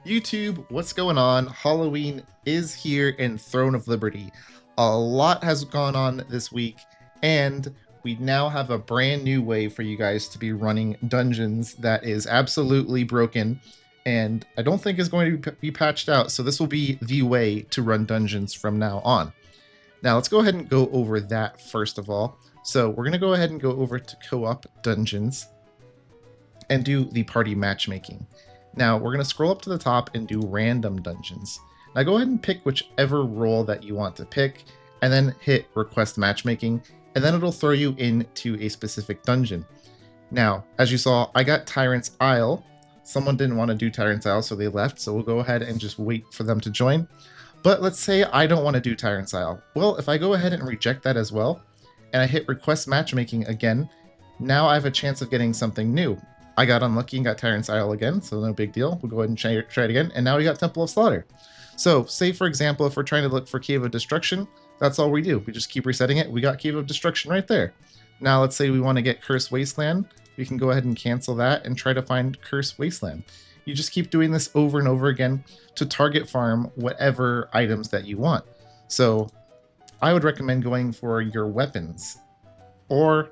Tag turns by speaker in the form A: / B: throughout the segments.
A: YouTube, what's going on? Halloween is here in Throne of Liberty. A lot has gone on this week, and we now have a brand new way for you guys to be running dungeons that is absolutely broken, and I don't think is going to be patched out, so this will be the way to run dungeons from now on. Now, let's go ahead and go over that first of all. So we're going to go ahead and go over to co-op dungeons and do the party matchmaking. Now we're going to scroll up to the top and do random dungeons. Now go ahead and pick whichever role that you want to pick and then hit request matchmaking, and then it'll throw you into a specific dungeon. Now, as you saw, I got Tyrant's Isle. Someone didn't want to do Tyrant's Isle, so they left. So we'll go ahead and just wait for them to join. But let's say I don't want to do Tyrant's Isle. Well, if I go ahead and reject that as well, and I hit request matchmaking again, now I have a chance of getting something new. I got unlucky and got Tyrant's Isle again, so no big deal. We'll go ahead and try it again, and now we got Temple of Slaughter. So, say for example, if we're trying to look for Cave of Destruction, that's all we do. We just keep resetting it. We got Cave of Destruction right there. Now, let's say we want to get Cursed Wasteland. We can go ahead and cancel that and try to find Cursed Wasteland. You just keep doing this over and over again to target farm whatever items that you want. So, I would recommend going for your weapons or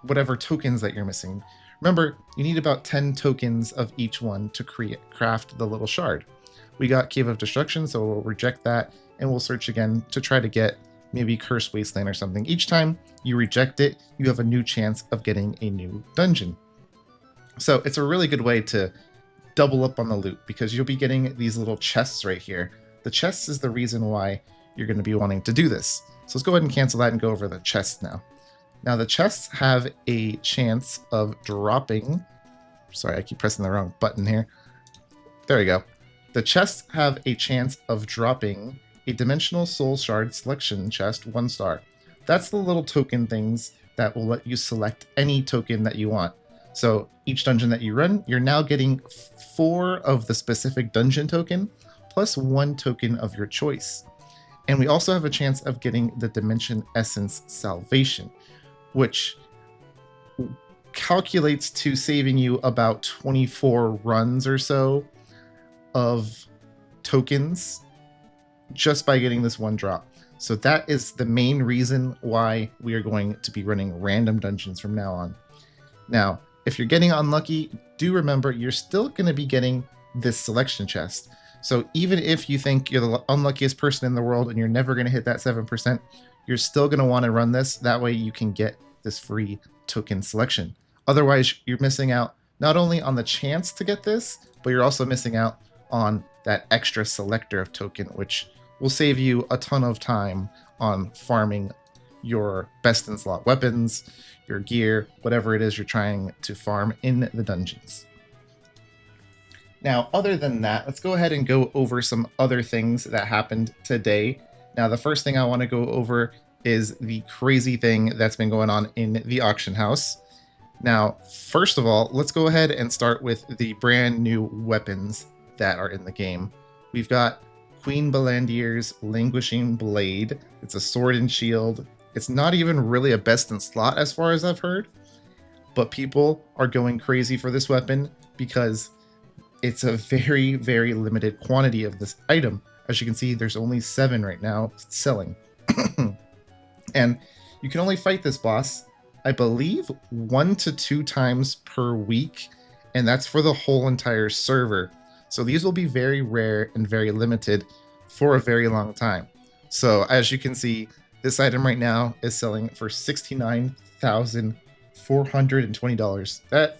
A: whatever tokens that you're missing. Remember, you need about 10 tokens of each one to craft the little shard. We got Cave of Destruction, so we'll reject that, and we'll search again to try to get maybe Cursed Wasteland or something. Each time you reject it, you have a new chance of getting a new dungeon. So it's a really good way to double up on the loot, because you'll be getting these little chests right here. The chests is the reason why you're going to be wanting to do this. So let's go ahead and cancel that and go over the chests now. Now the chests have a chance of dropping, sorry, I keep pressing the wrong button here. There we go. The chests have a chance of dropping a Dimensional Soul Shard Selection Chest 1 star. That's the little token things that will let you select any token that you want. So each dungeon that you run, you're now getting 4 of the specific dungeon token, plus 1 token of your choice. And we also have a chance of getting the Dimension Essence Salvation, which calculates to saving you about 24 runs or so of tokens just by getting this 1 drop. So that is the main reason why we are going to be running random dungeons from now on. Now, if you're getting unlucky, do remember you're still going to be getting this selection chest. So even if you think you're the unluckiest person in the world and you're never going to hit that 7%, you're still going to want to run this. That way you can get this free token selection. Otherwise, you're missing out not only on the chance to get this, but you're also missing out on that extra selector of token, which will save you a ton of time on farming your best in slot weapons, your gear, whatever it is you're trying to farm in the dungeons. Now, other than that, let's go ahead and go over some other things that happened today. Now, the first thing I want to go over is the crazy thing that's been going on in the auction house. Now, first of all, let's go ahead and start with the brand new weapons that are in the game. We've got Queen Belandier's Languishing Blade. It's a sword and shield. It's not even really a best in slot as far as I've heard, but people are going crazy for this weapon because it's a very, very limited quantity of this item. As you can see, there's only 7 right now selling. And you can only fight this boss, I believe, 1 to 2 times per week, and that's for the whole entire server. So these will be very rare and very limited for a very long time. So as you can see, this item right now is selling for $69,420. That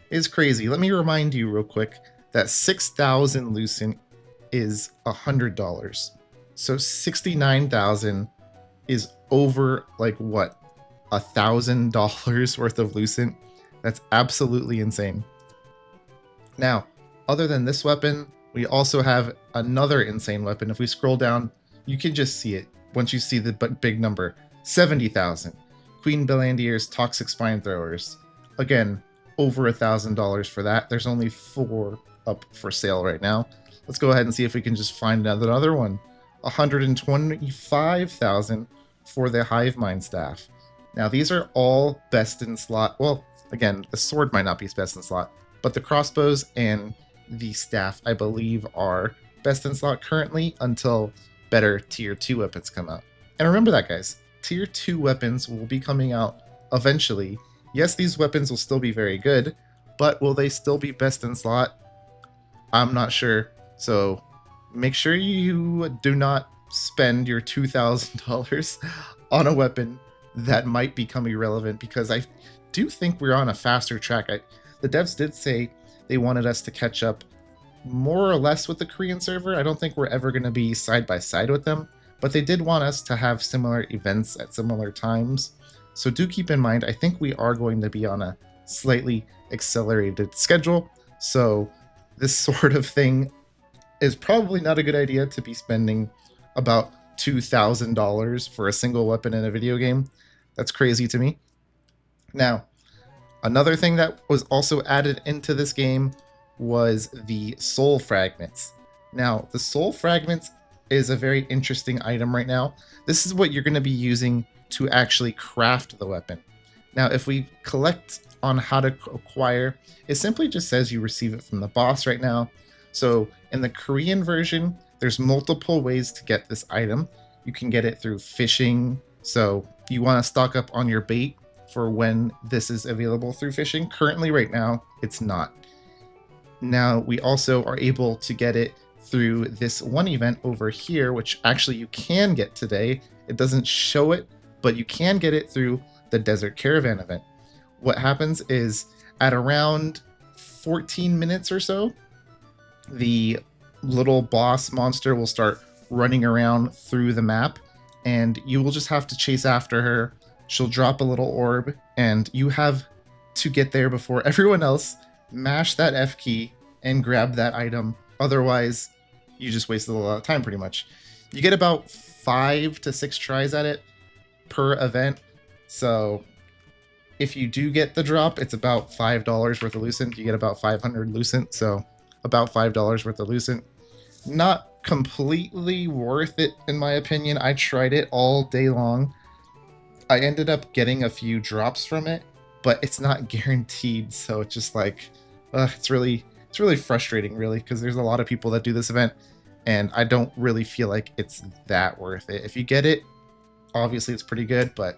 A: is crazy. Let me remind you real quick that 6,000 Lucent is $100. So 69,000 is over like what, $1,000 worth of Lucent. That's absolutely insane. Now, other than this weapon, we also have another insane weapon. If we scroll down, you can just see it. Once you see the big number, 70,000. Queen Belandier's Toxic Spine Throwers. Again, over $1,000 for that. There's only 4 up for sale right now. Let's go ahead and see if we can just find another one. 125,000 for the Hive Mind Staff. Now these are all best in slot. Well, again, the sword might not be best in slot, but the crossbows and the staff, I believe, are best in slot currently until better tier 2 weapons come out. And remember that, guys, tier 2 weapons will be coming out eventually. Yes, these weapons will still be very good, but will they still be best in slot? I'm not sure. So make sure you do not spend your $2,000 on a weapon that might become irrelevant, because I do think we're on a faster track. The devs did say they wanted us to catch up more or less with the Korean server. I don't think we're ever going to be side by side with them, but they did want us to have similar events at similar times. So do keep in mind, I think we are going to be on a slightly accelerated schedule. So this sort of thing is probably not a good idea to be spending about $2,000 for a single weapon in a video game. That's crazy to me. Now, another thing that was also added into this game was the soul fragments. Now, the soul fragments is a very interesting item right now. This is what you're going to be using to actually craft the weapon. Now, if we collect on how to acquire, it simply just says you receive it from the boss right now. So in the Korean version, there's multiple ways to get this item. You can get it through fishing. So you want to stock up on your bait for when this is available through fishing. Currently, right now, it's not. Now, we also are able to get it through this one event over here, which actually you can get today. It doesn't show it, but you can get it through the Desert Caravan event. What happens is at around 14 minutes or so, the little boss monster will start running around through the map, and you will just have to chase after her. She'll drop a little orb, and you have to get there before everyone else. Mash that F key and grab that item. Otherwise, you just wasted a lot of time pretty much. You get about 5 to 6 tries at it per event. So if you do get the drop, it's about $5 worth of lucent. You get about 500 lucent, so about $5 worth of lucent. Not completely worth it, in my opinion. I tried it all day long. I ended up getting a few drops from it, but it's not guaranteed, so it's just like, it's really frustrating, really, because there's a lot of people that do this event, and I don't really feel like it's that worth it. If you get it, obviously it's pretty good, but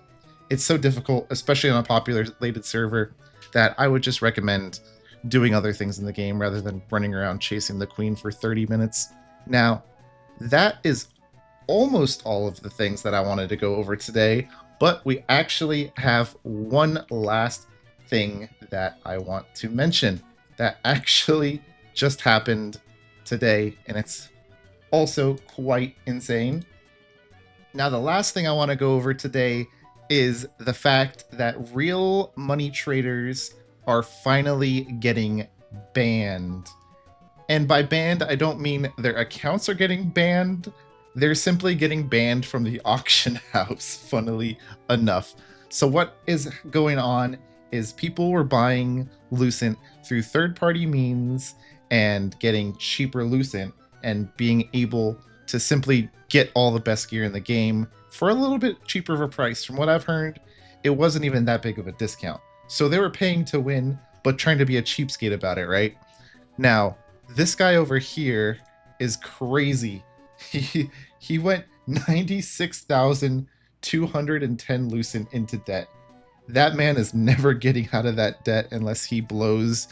A: it's so difficult, especially on a populated server, that I would just recommend doing other things in the game rather than running around chasing the queen for 30 minutes. Now, that is almost all of the things that I wanted to go over today, but we actually have one last thing that I want to mention that actually just happened today, and it's also quite insane. Now, the last thing I want to go over today is the fact that real money traders are finally getting banned. And by banned, I don't mean their accounts are getting banned. They're simply getting banned from the auction house, funnily enough. So what is going on is people were buying lucent through third-party means and getting cheaper lucent and being able to simply get all the best gear in the game for a little bit cheaper of a price. From what I've heard, it wasn't even that big of a discount. So they were paying to win, but trying to be a cheapskate about it, right? Now, this guy over here is crazy. He went 96,210 lucent into debt. That man is never getting out of that debt unless he blows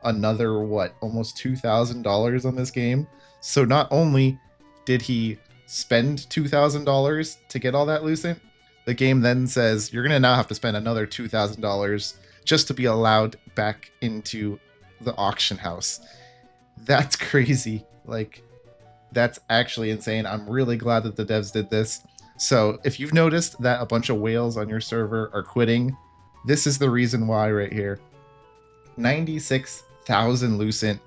A: another, almost $2,000 on this game. So not only did he spend $2,000 to get all that lucent, the game then says you're going to now have to spend another $2,000 just to be allowed back into the auction house. That's crazy. Like, that's actually insane. I'm really glad that the devs did this. So if you've noticed that a bunch of whales on your server are quitting, this is the reason why right here. 96,000 lucent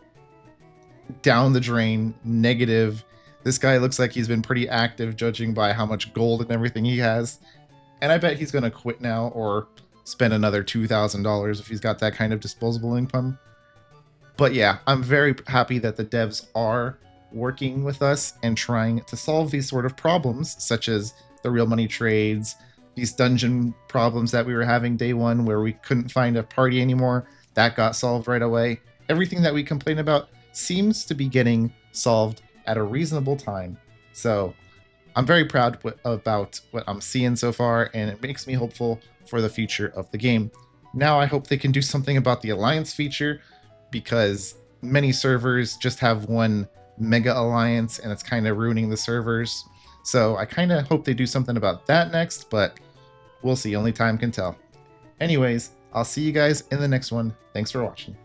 A: down the drain, negative. This guy looks like he's been pretty active, judging by how much gold and everything he has. And I bet he's going to quit now or spend another $2,000 if he's got that kind of disposable income. But yeah, I'm very happy that the devs are working with us and trying to solve these sort of problems, such as the real money trades, these dungeon problems that we were having day one where we couldn't find a party anymore. That got solved right away. Everything that we complain about seems to be getting solved at a reasonable time. So I'm very proud about what I'm seeing so far, and it makes me hopeful for the future of the game. Now I hope they can do something about the alliance feature, because many servers just have one mega alliance and it's kind of ruining the servers. So I kind of hope they do something about that next, but we'll see. Only time can tell. Anyways, I'll see you guys in the next one. Thanks for watching.